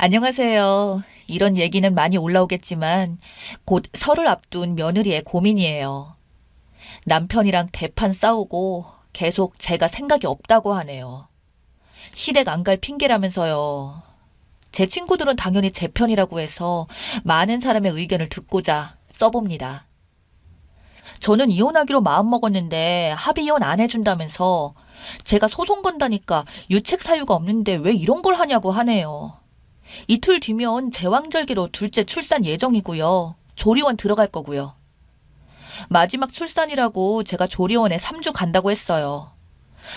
안녕하세요. 이런 얘기는 많이 올라오겠지만 곧 설을 앞둔 며느리의 고민이에요. 남편이랑 대판 싸우고 계속 제가 생각이 없다고 하네요. 시댁 안 갈 핑계라면서요. 제 친구들은 당연히 제 편이라고 해서 많은 사람의 의견을 듣고자 써봅니다. 저는 이혼하기로 마음먹었는데 합의 이혼 안 해준다면서 제가 소송 건다니까 유책 사유가 없는데 왜 이런 걸 하냐고 하네요. 이틀 뒤면 제왕절개로 둘째 출산 예정이고요. 조리원 들어갈 거고요. 마지막 출산이라고 제가 조리원에 3주 간다고 했어요.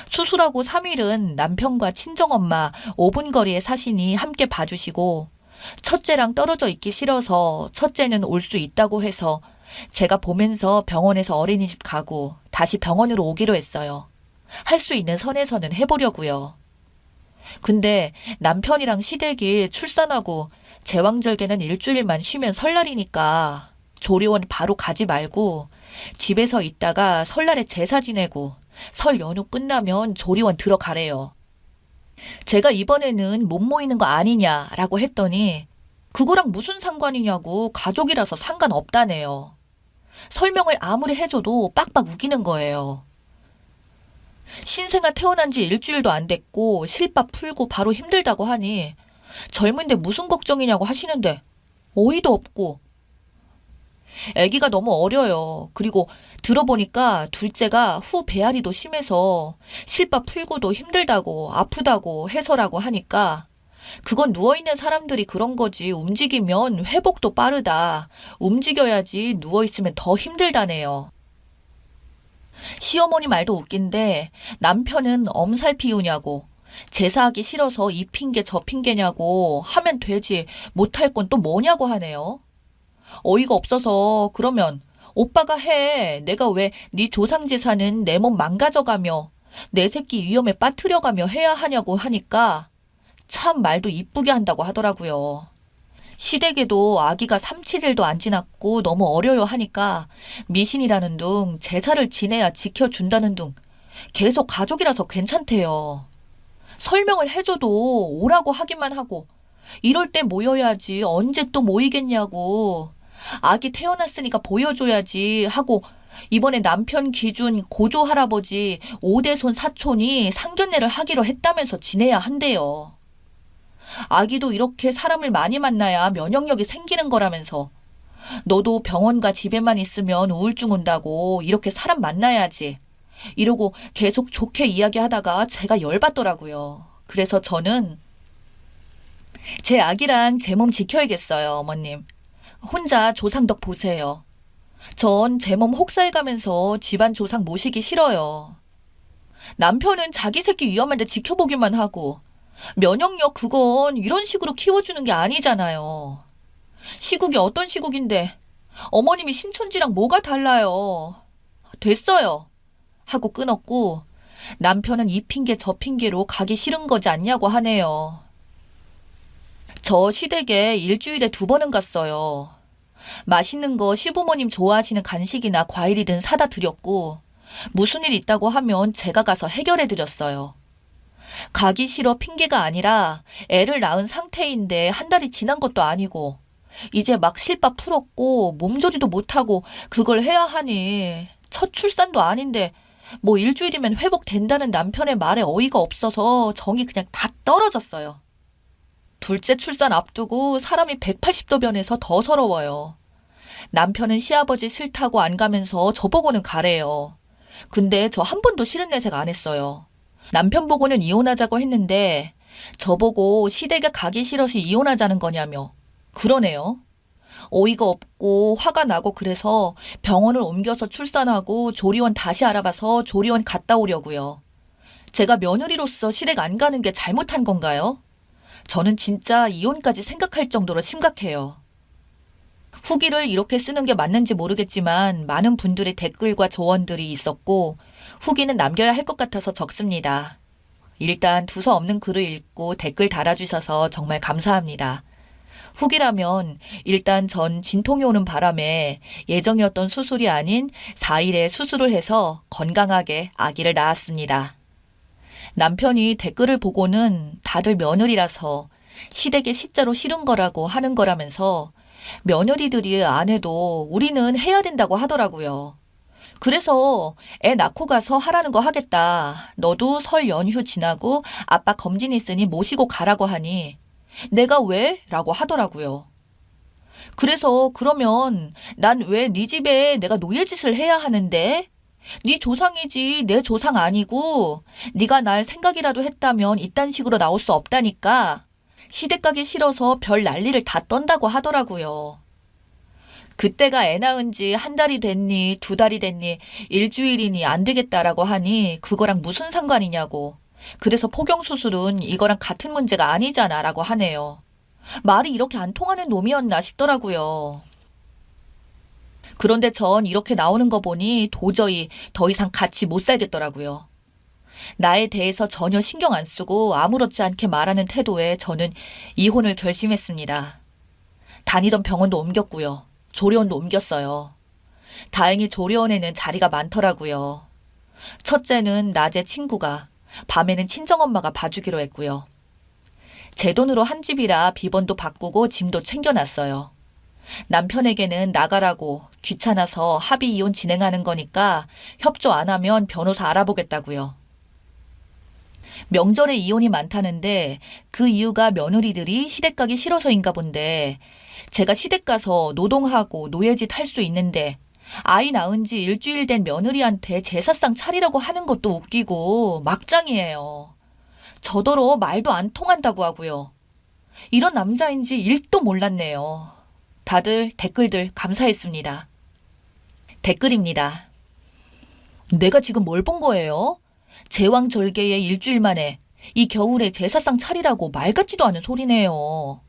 수술하고 3일은 남편과 친정엄마 5분 거리에 사시니 함께 봐주시고 첫째랑 떨어져 있기 싫어서 첫째는 올 수 있다고 해서 제가 보면서 병원에서 어린이집 가고 다시 병원으로 오기로 했어요. 할 수 있는 선에서는 해보려고요. 근데 남편이랑 시댁이 출산하고 제왕절개는 일주일만 쉬면 설날이니까 조리원 바로 가지 말고 집에서 있다가 설날에 제사 지내고 설 연휴 끝나면 조리원 들어가래요. 제가 이번에는 못 모이는 거 아니냐라고 했더니 그거랑 무슨 상관이냐고 가족이라서 상관없다네요. 설명을 아무리 해줘도 빡빡 우기는 거예요. 신생아 태어난 지 일주일도 안 됐고 실밥 풀고 바로 힘들다고 하니 젊은데 무슨 걱정이냐고 하시는데 어이도 없고 아기가 너무 어려요. 그리고 들어보니까 둘째가 후 배앓이도 심해서 실밥 풀고도 힘들다고 아프다고 해서라고 하니까 그건 누워있는 사람들이 그런 거지 움직이면 회복도 빠르다. 움직여야지 누워있으면 더 힘들다네요. 시어머니 말도 웃긴데 남편은 엄살 피우냐고 제사하기 싫어서 이 핑계 저 핑계냐고 하면 되지 못할 건 또 뭐냐고 하네요. 어이가 없어서 그러면 오빠가 해. 내가 왜 네 조상 재산은 내 몸 망가져가며 내 새끼 위험에 빠뜨려가며 해야 하냐고 하니까 참 말도 이쁘게 한다고 하더라고요. 시댁에도 아기가 3, 7일도 안 지났고 너무 어려요 하니까 미신이라는 둥 제사를 지내야 지켜준다는 둥 계속 가족이라서 괜찮대요. 설명을 해줘도 오라고 하기만 하고 이럴 때 모여야지 언제 또 모이겠냐고 아기 태어났으니까 보여줘야지 하고 이번에 남편 기준 고조 할아버지 5대손 사촌이 상견례를 하기로 했다면서 지내야 한대요. 아기도 이렇게 사람을 많이 만나야 면역력이 생기는 거라면서 너도 병원과 집에만 있으면 우울증 온다고 이렇게 사람 만나야지 이러고 계속 좋게 이야기하다가 제가 열받더라고요. 그래서 저는 제 아기랑 제 몸 지켜야겠어요, 어머님. 혼자 조상덕 보세요. 전 제 몸 혹살 가면서 집안 조상 모시기 싫어요. 남편은 자기 새끼 위험한데 지켜보기만 하고 면역력 그건 이런 식으로 키워주는 게 아니잖아요. 시국이 어떤 시국인데 어머님이 신천지랑 뭐가 달라요. 됐어요. 하고 끊었고 남편은 이 핑계 저 핑계로 가기 싫은 거지 않냐고 하네요. 저 시댁에 일주일에 2번은 갔어요. 맛있는 거 시부모님 좋아하시는 간식이나 과일이든 사다 드렸고 무슨 일 있다고 하면 제가 가서 해결해 드렸어요. 가기 싫어 핑계가 아니라 애를 낳은 상태인데 한 달이 지난 것도 아니고 이제 막 실밥 풀었고 몸조리도 못하고 그걸 해야 하니 첫 출산도 아닌데 뭐 일주일이면 회복된다는 남편의 말에 어이가 없어서 정이 그냥 다 떨어졌어요. 둘째 출산 앞두고 사람이 180도 변해서 더 서러워요. 남편은 시아버지 싫다고 안 가면서 저보고는 가래요. 근데 저 한 번도 싫은 내색 안 했어요. 남편 보고는 이혼하자고 했는데 저보고 시댁에 가기 싫어서 이혼하자는 거냐며 그러네요. 어이가 없고 화가 나고 그래서 병원을 옮겨서 출산하고 조리원 다시 알아봐서 조리원 갔다 오려고요. 제가 며느리로서 시댁 안 가는 게 잘못한 건가요? 저는 진짜 이혼까지 생각할 정도로 심각해요. 후기를 이렇게 쓰는 게 맞는지 모르겠지만 많은 분들의 댓글과 조언들이 있었고 후기는 남겨야 할 것 같아서 적습니다. 일단 두서 없는 글을 읽고 댓글 달아주셔서 정말 감사합니다. 후기라면 일단 전 진통이 오는 바람에 예정이었던 수술이 아닌 4일에 수술을 해서 건강하게 아기를 낳았습니다. 남편이 댓글을 보고는 다들 며느리라서 시댁에 시자로 싫은 거라고 하는 거라면서 며느리들이 안 해도 우리는 해야 된다고 하더라고요. 그래서 애 낳고 가서 하라는 거 하겠다. 너도 설 연휴 지나고 아빠 검진 있으니 모시고 가라고 하니 내가 왜? 라고 하더라고요. 그래서 그러면 난 왜 네 집에 내가 노예짓을 해야 하는데? 네 조상이지 내 조상 아니고 네가 날 생각이라도 했다면 이딴 식으로 나올 수 없다니까. 시댁 가기 싫어서 별 난리를 다 떤다고 하더라고요. 그때가 애 낳은 지 한 달이 됐니, 두 달이 됐니, 일주일이니 안 되겠다라고 하니 그거랑 무슨 상관이냐고. 그래서 포경수술은 이거랑 같은 문제가 아니잖아 라고 하네요. 말이 이렇게 안 통하는 놈이었나 싶더라고요. 그런데 전 이렇게 나오는 거 보니 도저히 더 이상 같이 못 살겠더라고요. 나에 대해서 전혀 신경 안 쓰고 아무렇지 않게 말하는 태도에 저는 이혼을 결심했습니다. 다니던 병원도 옮겼고요. 조리원도 옮겼어요. 다행히 조리원에는 자리가 많더라고요. 첫째는 낮에 친구가, 밤에는 친정엄마가 봐주기로 했고요. 제 돈으로 한 집이라 비번도 바꾸고 짐도 챙겨놨어요. 남편에게는 나가라고 귀찮아서 합의 이혼 진행하는 거니까 협조 안 하면 변호사 알아보겠다고요. 명절에 이혼이 많다는데 그 이유가 며느리들이 시댁 가기 싫어서인가 본데 제가 시댁 가서 노동하고 노예짓 할 수 있는데 아이 낳은 지 일주일 된 며느리한테 제사상 차리라고 하는 것도 웃기고 막장이에요. 저더러 말도 안 통한다고 하고요. 이런 남자인지 일도 몰랐네요. 다들 댓글들 감사했습니다. 댓글입니다. 내가 지금 뭘 본 거예요? 제왕절개의 일주일 만에 이 겨울에 제사상 차리라고 말 같지도 않은 소리네요.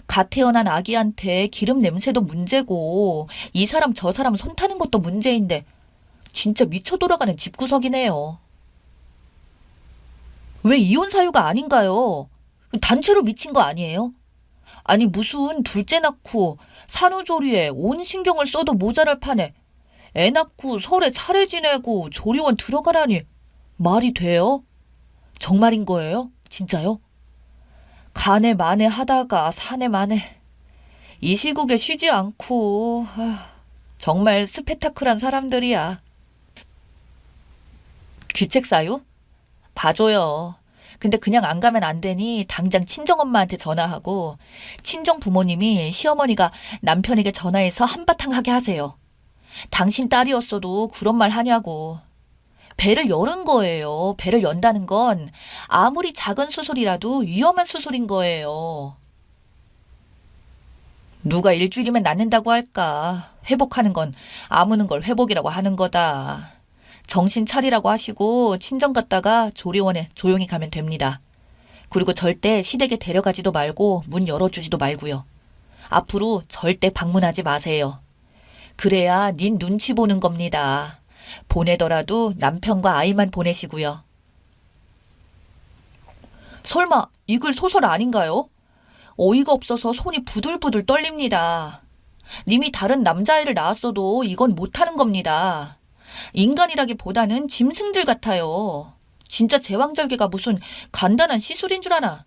갓 태어난 아기한테 기름 냄새도 문제고 이 사람 저 사람 손 타는 것도 문제인데 진짜 미쳐 돌아가는 집구석이네요. 왜 이혼 사유가 아닌가요? 단체로 미친 거 아니에요? 아니 무슨 둘째 낳고 산후조리에 온 신경을 써도 모자랄 판에 애 낳고 설에 차례 지내고 조리원 들어가라니 말이 돼요? 정말인 거예요? 진짜요? 간에 만에 하다가 산에 만에 이 시국에 쉬지 않고 정말 스페타클한 사람들이야. 귀책 사유? 봐줘요. 근데 그냥 안 가면 안 되니 당장 친정엄마한테 전화하고 친정 부모님이 시어머니가 남편에게 전화해서 한바탕 하게 하세요. 당신 딸이었어도 그런 말 하냐고. 배를 여는 거예요. 배를 연다는 건 아무리 작은 수술이라도 위험한 수술인 거예요. 누가 일주일이면 낫는다고 할까. 회복하는 건 아무는 걸 회복이라고 하는 거다. 정신 차리라고 하시고 친정 갔다가 조리원에 조용히 가면 됩니다. 그리고 절대 시댁에 데려가지도 말고 문 열어주지도 말고요. 앞으로 절대 방문하지 마세요. 그래야 닌 눈치 보는 겁니다. 보내더라도 남편과 아이만 보내시고요. 설마 이 글 소설 아닌가요? 어이가 없어서 손이 부들부들 떨립니다. 님이 다른 남자아이를 낳았어도 이건 못하는 겁니다. 인간이라기보다는 짐승들 같아요. 진짜 제왕절개가 무슨 간단한 시술인 줄 아나.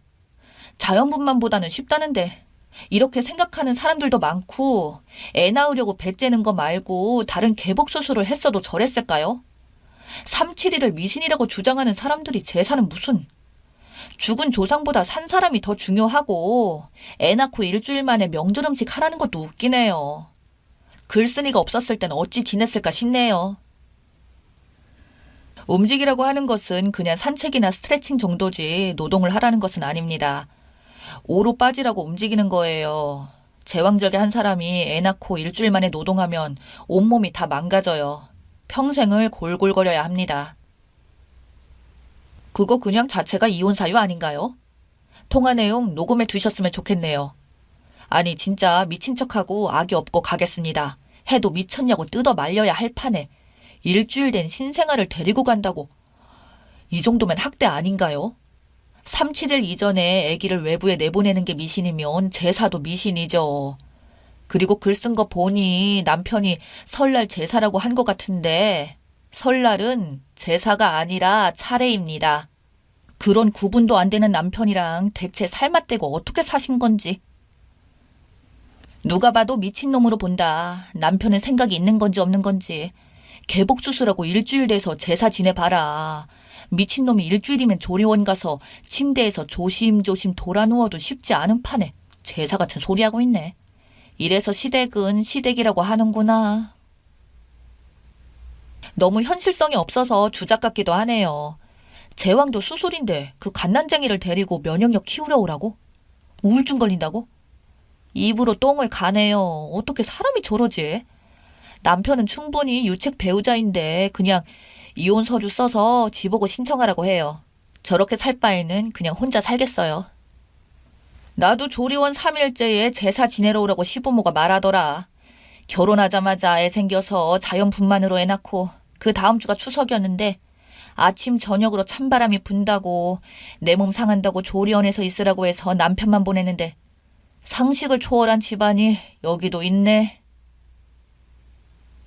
자연분만보다는 쉽다는데 이렇게 생각하는 사람들도 많고 애 낳으려고 배 째는 거 말고 다른 개복 수술을 했어도 저랬을까요? 371을 미신이라고 주장하는 사람들이 제사는 무슨 죽은 조상보다 산 사람이 더 중요하고 애 낳고 일주일 만에 명절 음식 하라는 것도 웃기네요. 글쓴이가 없었을 땐 어찌 지냈을까 싶네요. 움직이라고 하는 것은 그냥 산책이나 스트레칭 정도지 노동을 하라는 것은 아닙니다. 오로 빠지라고 움직이는 거예요. 제왕절개 한 사람이 애 낳고 일주일 만에 노동하면 온몸이 다 망가져요. 평생을 골골거려야 합니다. 그거 그냥 자체가 이혼 사유 아닌가요? 통화 내용 녹음해 두셨으면 좋겠네요. 아니 진짜 미친 척하고 악이 없고 가겠습니다. 해도 미쳤냐고 뜯어 말려야 할 판에 일주일 된 신생아를 데리고 간다고. 이 정도면 학대 아닌가요? 3-7일 이전에 아기를 외부에 내보내는 게 미신이면 제사도 미신이죠. 그리고 글 쓴 거 보니 남편이 설날 제사라고 한 것 같은데 설날은 제사가 아니라 차례입니다. 그런 구분도 안 되는 남편이랑 대체 살맛대고 어떻게 사신 건지. 누가 봐도 미친놈으로 본다. 남편은 생각이 있는 건지 없는 건지. 개복 수술하고 일주일 돼서 제사 지내봐라. 미친놈이 일주일이면 조리원 가서 침대에서 조심조심 돌아 누워도 쉽지 않은 판에 제사 같은 소리 하고 있네. 이래서 시댁은 시댁이라고 하는구나. 너무 현실성이 없어서 주작 같기도 하네요. 제왕도 수술인데 그 갓난쟁이를 데리고 면역력 키우려 오라고? 우울증 걸린다고? 입으로 똥을 가네요. 어떻게 사람이 저러지? 남편은 충분히 유책 배우자인데 그냥 이혼 서류 써서 지보고 신청하라고 해요. 저렇게 살 바에는 그냥 혼자 살겠어요. 나도 조리원 3일째에 제사 지내러 오라고 시부모가 말하더라. 결혼하자마자 애 생겨서 자연분만으로 애 낳고 그 다음 주가 추석이었는데 아침 저녁으로 찬바람이 분다고 내 몸 상한다고 조리원에서 있으라고 해서 남편만 보냈는데 상식을 초월한 집안이 여기도 있네.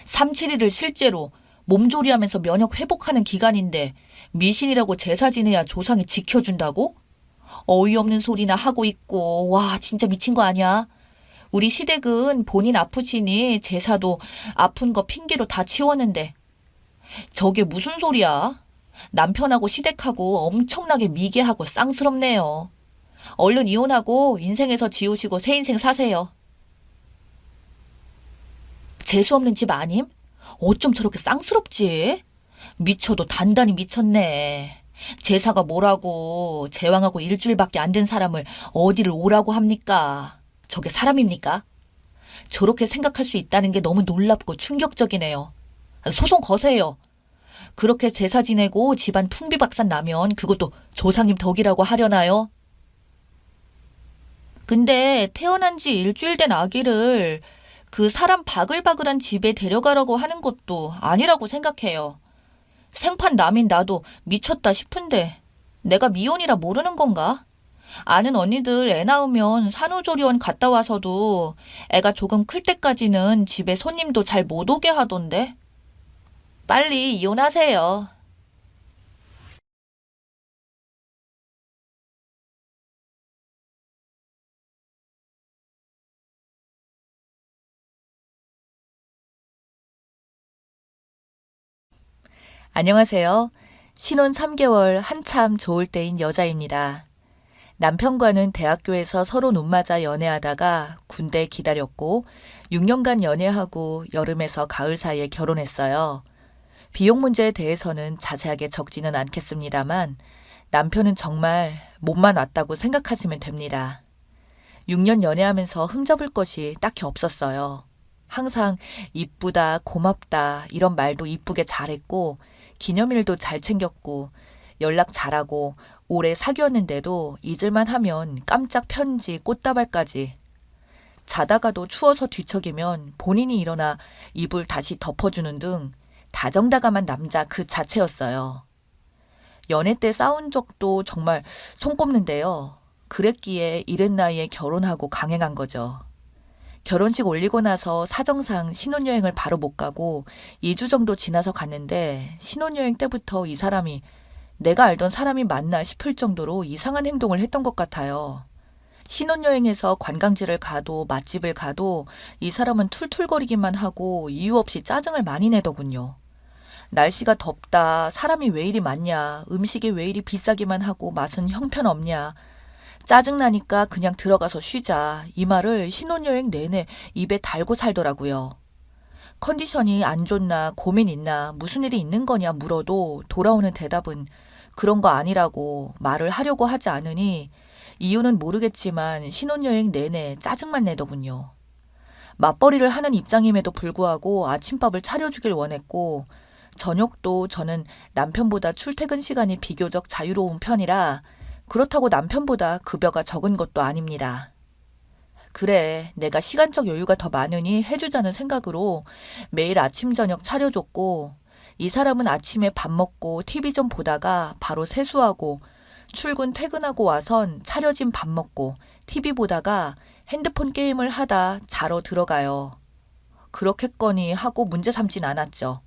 3, 7일을 실제로 몸조리하면서 면역 회복하는 기간인데 미신이라고 제사 지내야 조상이 지켜준다고? 어이없는 소리나 하고 있고 와 진짜 미친 거 아니야? 우리 시댁은 본인 아프시니 제사도 아픈 거 핑계로 다 치웠는데 저게 무슨 소리야? 남편하고 시댁하고 엄청나게 미개하고 쌍스럽네요. 얼른 이혼하고 인생에서 지우시고 새 인생 사세요. 재수없는 집 아님? 어쩜 저렇게 쌍스럽지? 미쳐도 단단히 미쳤네. 제사가 뭐라고 제왕하고 일주일밖에 안 된 사람을 어디를 오라고 합니까? 저게 사람입니까? 저렇게 생각할 수 있다는 게 너무 놀랍고 충격적이네요. 소송 거세요. 그렇게 제사 지내고 집안 풍비박산 나면 그것도 조상님 덕이라고 하려나요? 근데 태어난 지 일주일 된 아기를 그 사람 바글바글한 집에 데려가라고 하는 것도 아니라고 생각해요. 생판 남인 나도 미쳤다 싶은데 내가 미혼이라 모르는 건가? 아는 언니들 애 낳으면 산후조리원 갔다 와서도 애가 조금 클 때까지는 집에 손님도 잘 못 오게 하던데. 빨리 이혼하세요. 안녕하세요. 신혼 3개월 한참 좋을 때인 여자입니다. 남편과는 대학교에서 서로 눈 맞아 연애하다가 군대 기다렸고 6년간 연애하고 여름에서 가을 사이에 결혼했어요. 비용 문제에 대해서는 자세하게 적지는 않겠습니다만 남편은 정말 몸만 왔다고 생각하시면 됩니다. 6년 연애하면서 흠잡을 것이 딱히 없었어요. 항상 이쁘다, 고맙다 이런 말도 이쁘게 잘했고 기념일도 잘 챙겼고 연락 잘하고 오래 사귀었는데도 잊을만 하면 깜짝 편지, 꽃다발까지. 자다가도 추워서 뒤척이면 본인이 일어나 이불 다시 덮어주는 등 다정다감한 남자 그 자체였어요. 연애 때 싸운 적도 정말 손꼽는데요. 그랬기에 이른 나이에 결혼하고 강행한 거죠. 결혼식 올리고 나서 사정상 신혼여행을 바로 못 가고 2주 정도 지나서 갔는데 신혼여행 때부터 이 사람이 내가 알던 사람이 맞나 싶을 정도로 이상한 행동을 했던 것 같아요. 신혼여행에서 관광지를 가도 맛집을 가도 이 사람은 툴툴거리기만 하고 이유 없이 짜증을 많이 내더군요. 날씨가 덥다, 사람이 왜 이리 많냐, 음식이 왜 이리 비싸기만 하고 맛은 형편없냐, 짜증나니까 그냥 들어가서 쉬자. 이 말을 신혼여행 내내 입에 달고 살더라고요. 컨디션이 안 좋나, 고민 있나, 무슨 일이 있는 거냐 물어도 돌아오는 대답은 그런 거 아니라고 말을 하려고 하지 않으니 이유는 모르겠지만 신혼여행 내내 짜증만 내더군요. 맞벌이를 하는 입장임에도 불구하고 아침밥을 차려주길 원했고 저녁도 저는 남편보다 출퇴근 시간이 비교적 자유로운 편이라 그렇다고 남편보다 급여가 적은 것도 아닙니다. 그래, 내가 시간적 여유가 더 많으니 해주자는 생각으로 매일 아침 저녁 차려줬고 이 사람은 아침에 밥 먹고 TV 좀 보다가 바로 세수하고 출근 퇴근하고 와선 차려진 밥 먹고 TV 보다가 핸드폰 게임을 하다 자러 들어가요. 그렇겠거니 하고 문제 삼진 않았죠.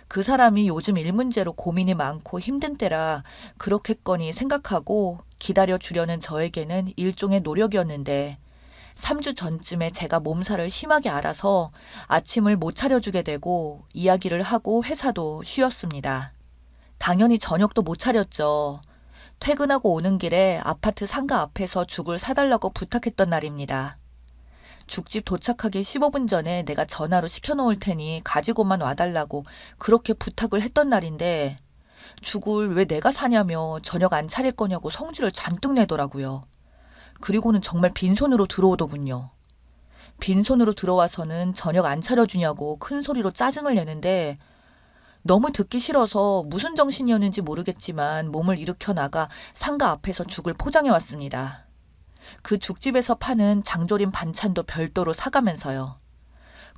그 사람이 요즘 일 문제로 고민이 많고 힘든 때라 그렇겠거니 생각하고 기다려주려는 저에게는 일종의 노력이었는데 3주 전쯤에 제가 몸살을 심하게 앓아서 아침을 못 차려주게 되고 이야기를 하고 회사도 쉬었습니다. 당연히 저녁도 못 차렸죠. 퇴근하고 오는 길에 아파트 상가 앞에서 죽을 사달라고 부탁했던 날입니다. 죽집 도착하기 15분 전에 내가 전화로 시켜놓을 테니 가지고만 와달라고 그렇게 부탁을 했던 날인데 죽을 왜 내가 사냐며 저녁 안 차릴 거냐고 성질을 잔뜩 내더라고요. 그리고는 정말 빈손으로 들어오더군요. 빈손으로 들어와서는 저녁 안 차려주냐고 큰 소리로 짜증을 내는데 너무 듣기 싫어서 무슨 정신이었는지 모르겠지만 몸을 일으켜 나가 상가 앞에서 죽을 포장해 왔습니다. 그 죽집에서 파는 장조림 반찬도 별도로 사가면서요.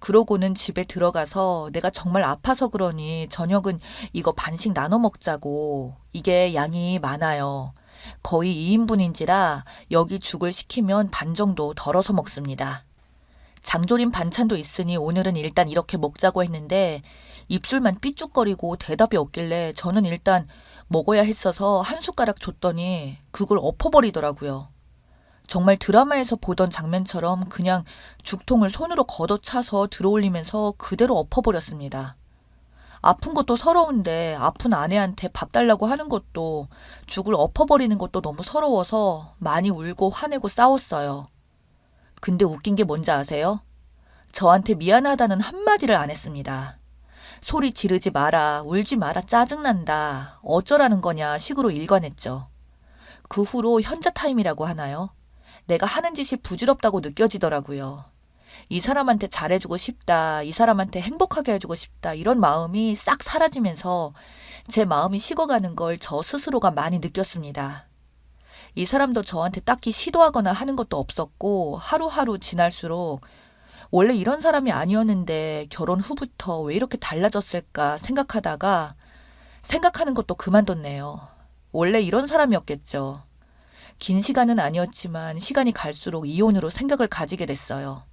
그러고는 집에 들어가서 내가 정말 아파서 그러니 저녁은 이거 반씩 나눠 먹자고. 이게 양이 많아요. 거의 2인분인지라 여기 죽을 시키면 반 정도 덜어서 먹습니다. 장조림 반찬도 있으니 오늘은 일단 이렇게 먹자고 했는데 입술만 삐죽거리고 대답이 없길래 저는 일단 먹어야 했어서 한 숟가락 줬더니 그걸 엎어버리더라고요. 정말 드라마에서 보던 장면처럼 그냥 죽통을 손으로 걷어차서 들어올리면서 그대로 엎어버렸습니다. 아픈 것도 서러운데 아픈 아내한테 밥 달라고 하는 것도 죽을 엎어버리는 것도 너무 서러워서 많이 울고 화내고 싸웠어요. 근데 웃긴 게 뭔지 아세요? 저한테 미안하다는 한마디를 안 했습니다. 소리 지르지 마라, 울지 마라, 짜증난다, 어쩌라는 거냐 식으로 일관했죠. 그 후로 현자 타임이라고 하나요? 내가 하는 짓이 부질없다고 느껴지더라고요. 이 사람한테 잘해주고 싶다, 이 사람한테 행복하게 해주고 싶다 이런 마음이 싹 사라지면서 제 마음이 식어가는 걸 저 스스로가 많이 느꼈습니다. 이 사람도 저한테 딱히 시도하거나 하는 것도 없었고 하루하루 지날수록 원래 이런 사람이 아니었는데 결혼 후부터 왜 이렇게 달라졌을까 생각하다가 생각하는 것도 그만뒀네요. 원래 이런 사람이었겠죠. 긴 시간은 아니었지만 시간이 갈수록 이혼으로 생각을 가지게 됐어요.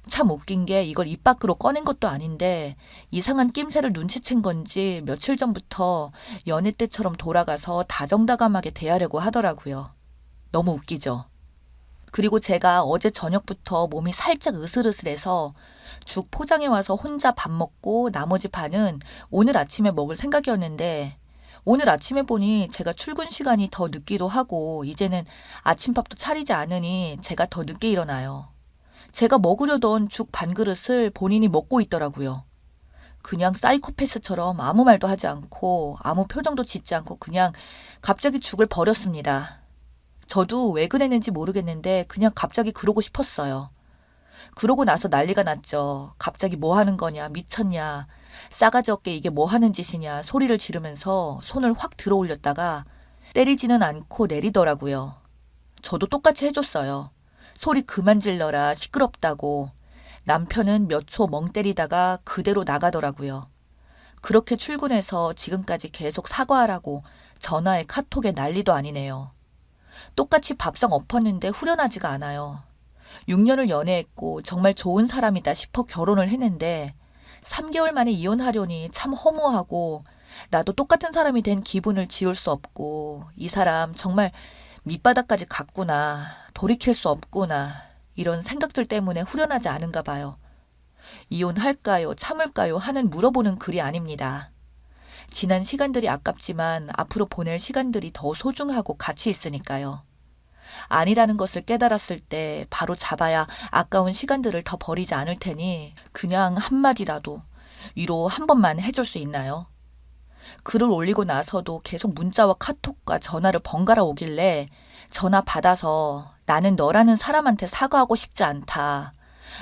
참 웃긴 게 이걸 입 밖으로 꺼낸 것도 아닌데 이상한 낌새를 눈치챈 건지 며칠 전부터 연애 때처럼 돌아가서 다정다감하게 대하려고 하더라고요. 너무 웃기죠? 그리고 제가 어제 저녁부터 몸이 살짝 으슬으슬해서 죽 포장해 와서 혼자 밥 먹고 나머지 반은 오늘 아침에 먹을 생각이었는데 오늘 아침에 보니 제가 출근 시간이 더 늦기도 하고 이제는 아침밥도 차리지 않으니 제가 더 늦게 일어나요. 제가 먹으려던 죽 반그릇을 본인이 먹고 있더라고요. 그냥 사이코패스처럼 아무 말도 하지 않고 아무 표정도 짓지 않고 그냥 갑자기 죽을 버렸습니다. 저도 왜 그랬는지 모르겠는데 그냥 갑자기 그러고 싶었어요. 그러고 나서 난리가 났죠. 갑자기 뭐 하는 거냐, 미쳤냐, 싸가지 없게 이게 뭐 하는 짓이냐 소리를 지르면서 손을 확 들어 올렸다가 때리지는 않고 내리더라고요. 저도 똑같이 해줬어요. 소리 그만 질러라, 시끄럽다고. 남편은 몇 초 멍 때리다가 그대로 나가더라고요. 그렇게 출근해서 지금까지 계속 사과하라고 전화에 카톡에 난리도 아니네요. 똑같이 밥상 엎었는데 후련하지가 않아요. 6년을 연애했고 정말 좋은 사람이다 싶어 결혼을 했는데 3개월 만에 이혼하려니 참 허무하고 나도 똑같은 사람이 된 기분을 지울 수 없고 이 사람 정말 밑바닥까지 갔구나, 돌이킬 수 없구나 이런 생각들 때문에 후련하지 않은가 봐요. 이혼할까요? 참을까요? 하는 물어보는 글이 아닙니다. 지난 시간들이 아깝지만 앞으로 보낼 시간들이 더 소중하고 가치 있으니까요. 아니라는 것을 깨달았을 때 바로 잡아야 아까운 시간들을 더 버리지 않을 테니 그냥 한마디라도 위로 한 번만 해줄 수 있나요? 글을 올리고 나서도 계속 문자와 카톡과 전화를 번갈아 오길래 전화 받아서 나는 너라는 사람한테 사과하고 싶지 않다.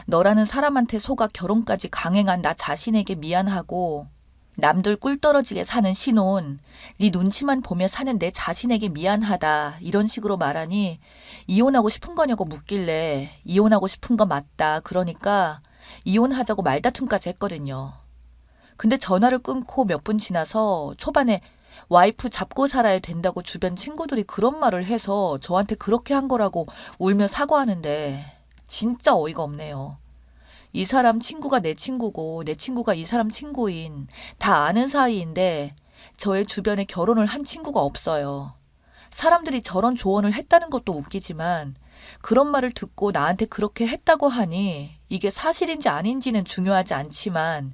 너라는 사람한테 속아 결혼까지 강행한 나 자신에게 미안하고 남들 꿀 떨어지게 사는 신혼, 네 눈치만 보며 사는 내 자신에게 미안하다 이런 식으로 말하니 이혼하고 싶은 거냐고 묻길래 이혼하고 싶은 거 맞다. 그러니까 이혼하자고 말다툼까지 했거든요. 근데 전화를 끊고 몇 분 지나서 초반에 와이프 잡고 살아야 된다고 주변 친구들이 그런 말을 해서 저한테 그렇게 한 거라고 울며 사과하는데 진짜 어이가 없네요. 이 사람 친구가 내 친구고 내 친구가 이 사람 친구인 다 아는 사이인데 저의 주변에 결혼을 한 친구가 없어요. 사람들이 저런 조언을 했다는 것도 웃기지만 그런 말을 듣고 나한테 그렇게 했다고 하니 이게 사실인지 아닌지는 중요하지 않지만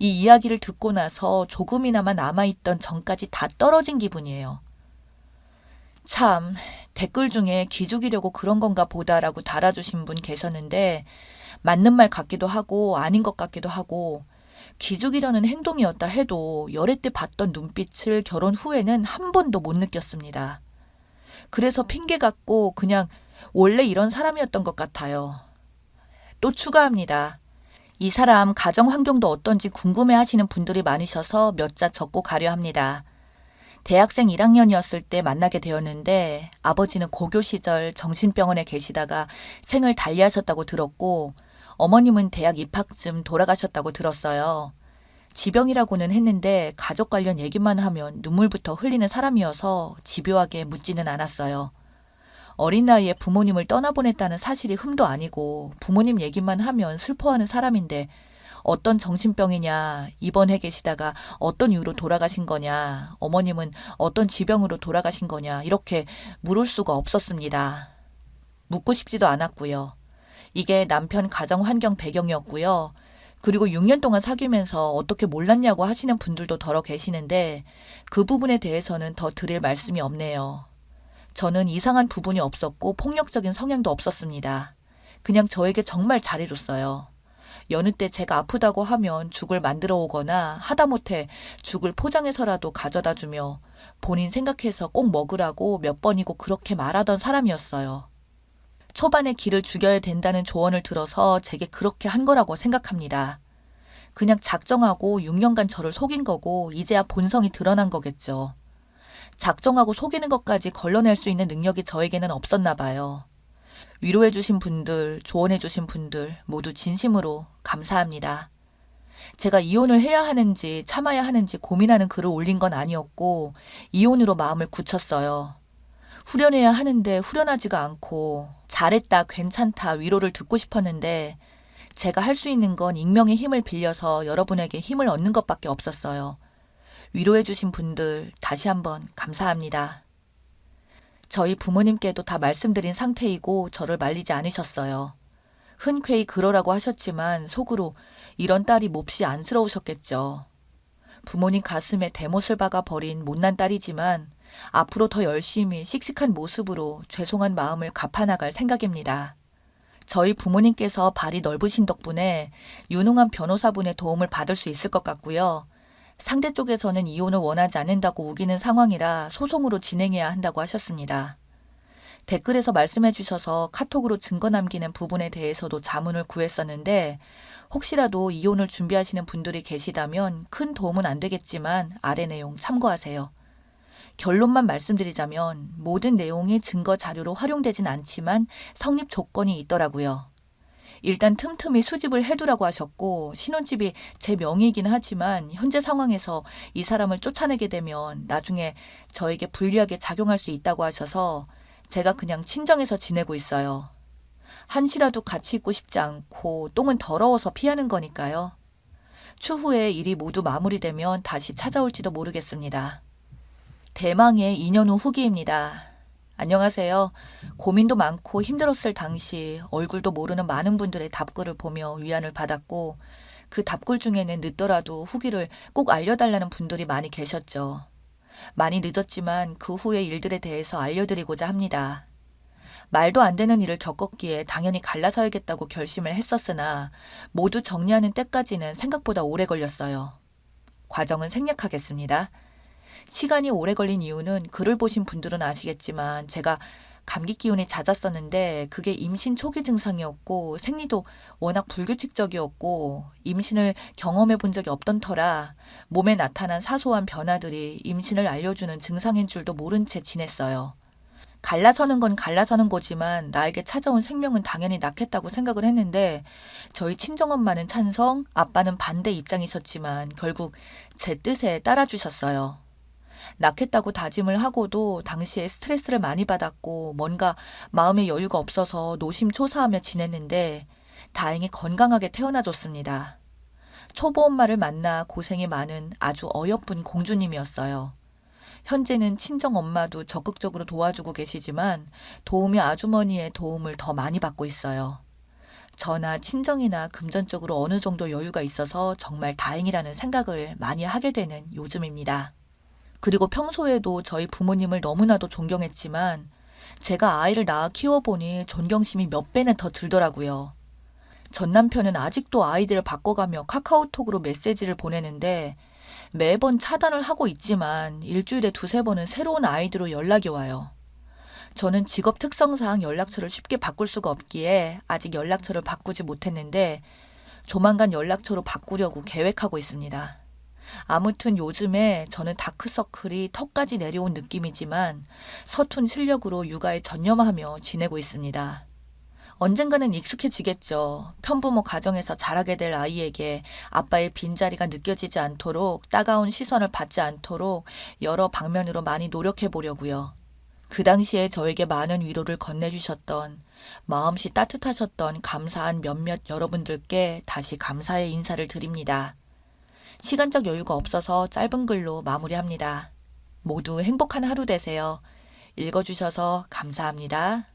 이 이야기를 듣고 나서 조금이나마 남아있던 정까지 다 떨어진 기분이에요. 참, 댓글 중에 기죽이려고 그런 건가 보다라고 달아주신 분 계셨는데 맞는 말 같기도 하고 아닌 것 같기도 하고 기죽이려는 행동이었다 해도 열애 때 봤던 눈빛을 결혼 후에는 한 번도 못 느꼈습니다. 그래서 핑계 갖고 그냥 원래 이런 사람이었던 것 같아요. 또 추가합니다. 이 사람 가정 환경도 어떤지 궁금해 하시는 분들이 많으셔서 몇 자 적고 가려 합니다. 대학생 1학년이었을 때 만나게 되었는데 아버지는 고교 시절 정신병원에 계시다가 생을 달리하셨다고 들었고 어머님은 대학 입학쯤 돌아가셨다고 들었어요. 지병이라고는 했는데 가족 관련 얘기만 하면 눈물부터 흘리는 사람이어서 집요하게 묻지는 않았어요. 어린 나이에 부모님을 떠나보냈다는 사실이 흠도 아니고 부모님 얘기만 하면 슬퍼하는 사람인데 어떤 정신병이냐, 입원해 계시다가 어떤 이유로 돌아가신 거냐, 어머님은 어떤 지병으로 돌아가신 거냐 이렇게 물을 수가 없었습니다. 묻고 싶지도 않았고요. 이게 남편 가정 환경 배경이었고요. 그리고 6년 동안 사귀면서 어떻게 몰랐냐고 하시는 분들도 더러 계시는데 그 부분에 대해서는 더 드릴 말씀이 없네요. 저는 이상한 부분이 없었고 폭력적인 성향도 없었습니다. 그냥 저에게 정말 잘해줬어요. 여느 때 제가 아프다고 하면 죽을 만들어 오거나 하다못해 죽을 포장해서라도 가져다 주며 본인 생각해서 꼭 먹으라고 몇 번이고 그렇게 말하던 사람이었어요. 초반에 기를 죽여야 된다는 조언을 들어서 제게 그렇게 한 거라고 생각합니다. 그냥 작정하고 6년간 저를 속인 거고 이제야 본성이 드러난 거겠죠. 작정하고 속이는 것까지 걸러낼 수 있는 능력이 저에게는 없었나 봐요. 위로해주신 분들, 조언해주신 분들 모두 진심으로 감사합니다. 제가 이혼을 해야 하는지 참아야 하는지 고민하는 글을 올린 건 아니었고 이혼으로 마음을 굳혔어요. 후련해야 하는데 후련하지가 않고 잘했다, 괜찮다 위로를 듣고 싶었는데 제가 할 수 있는 건 익명의 힘을 빌려서 여러분에게 힘을 얻는 것밖에 없었어요. 위로해주신 분들 다시 한번 감사합니다. 저희 부모님께도 다 말씀드린 상태이고 저를 말리지 않으셨어요. 흔쾌히 그러라고 하셨지만 속으로 이런 딸이 몹시 안쓰러우셨겠죠. 부모님 가슴에 대못을 박아 버린 못난 딸이지만 앞으로 더 열심히 씩씩한 모습으로 죄송한 마음을 갚아나갈 생각입니다. 저희 부모님께서 발이 넓으신 덕분에 유능한 변호사분의 도움을 받을 수 있을 것 같고요. 상대 쪽에서는 이혼을 원하지 않는다고 우기는 상황이라 소송으로 진행해야 한다고 하셨습니다. 댓글에서 말씀해 주셔서 카톡으로 증거 남기는 부분에 대해서도 자문을 구했었는데 혹시라도 이혼을 준비하시는 분들이 계시다면 큰 도움은 안 되겠지만 아래 내용 참고하세요. 결론만 말씀드리자면 모든 내용이 증거 자료로 활용되진 않지만 성립 조건이 있더라고요. 일단 틈틈이 수집을 해두라고 하셨고 신혼집이 제 명의이긴 하지만 현재 상황에서 이 사람을 쫓아내게 되면 나중에 저에게 불리하게 작용할 수 있다고 하셔서 제가 그냥 친정에서 지내고 있어요. 한시라도 같이 있고 싶지 않고 똥은 더러워서 피하는 거니까요. 추후에 일이 모두 마무리되면 다시 찾아올지도 모르겠습니다. 대망의 2년 후 후기입니다. 안녕하세요. 고민도 많고 힘들었을 당시 얼굴도 모르는 많은 분들의 답글을 보며 위안을 받았고 그 답글 중에는 늦더라도 후기를 꼭 알려달라는 분들이 많이 계셨죠. 많이 늦었지만 그 후의 일들에 대해서 알려드리고자 합니다. 말도 안 되는 일을 겪었기에 당연히 갈라서야겠다고 결심을 했었으나 모두 정리하는 때까지는 생각보다 오래 걸렸어요. 과정은 생략하겠습니다. 시간이 오래 걸린 이유는 글을 보신 분들은 아시겠지만 제가 감기 기운이 잦았었는데 그게 임신 초기 증상이었고 생리도 워낙 불규칙적이었고 임신을 경험해 본 적이 없던 터라 몸에 나타난 사소한 변화들이 임신을 알려주는 증상인 줄도 모른 채 지냈어요. 갈라서는 건 갈라서는 거지만 나에게 찾아온 생명은 당연히 낳겠다고 생각을 했는데 저희 친정엄마는 찬성, 아빠는 반대 입장이셨지만 결국 제 뜻에 따라주셨어요. 낳겠다고 다짐을 하고도 당시에 스트레스를 많이 받았고 뭔가 마음의 여유가 없어서 노심초사하며 지냈는데 다행히 건강하게 태어나줬습니다. 초보 엄마를 만나 고생이 많은 아주 어여쁜 공주님이었어요. 현재는 친정 엄마도 적극적으로 도와주고 계시지만 도우미 아주머니의 도움을 더 많이 받고 있어요. 저나 친정이나 금전적으로 어느 정도 여유가 있어서 정말 다행이라는 생각을 많이 하게 되는 요즘입니다. 그리고 평소에도 저희 부모님을 너무나도 존경했지만 제가 아이를 낳아 키워보니 존경심이 몇 배는 더 들더라고요. 전 남편은 아직도 아이들을 바꿔가며 카카오톡으로 메시지를 보내는데 매번 차단을 하고 있지만 일주일에 두세 번은 새로운 아이디로 연락이 와요. 저는 직업 특성상 연락처를 쉽게 바꿀 수가 없기에 아직 연락처를 바꾸지 못했는데 조만간 연락처로 바꾸려고 계획하고 있습니다. 아무튼 요즘에 저는 다크서클이 턱까지 내려온 느낌이지만 서툰 실력으로 육아에 전념하며 지내고 있습니다. 언젠가는 익숙해지겠죠. 편부모 가정에서 자라게 될 아이에게 아빠의 빈자리가 느껴지지 않도록 따가운 시선을 받지 않도록 여러 방면으로 많이 노력해 보려고요. 그 당시에 저에게 많은 위로를 건네주셨던 마음씨 따뜻하셨던 감사한 몇몇 여러분들께 다시 감사의 인사를 드립니다. 시간적 여유가 없어서 짧은 글로 마무리합니다. 모두 행복한 하루 되세요. 읽어주셔서 감사합니다.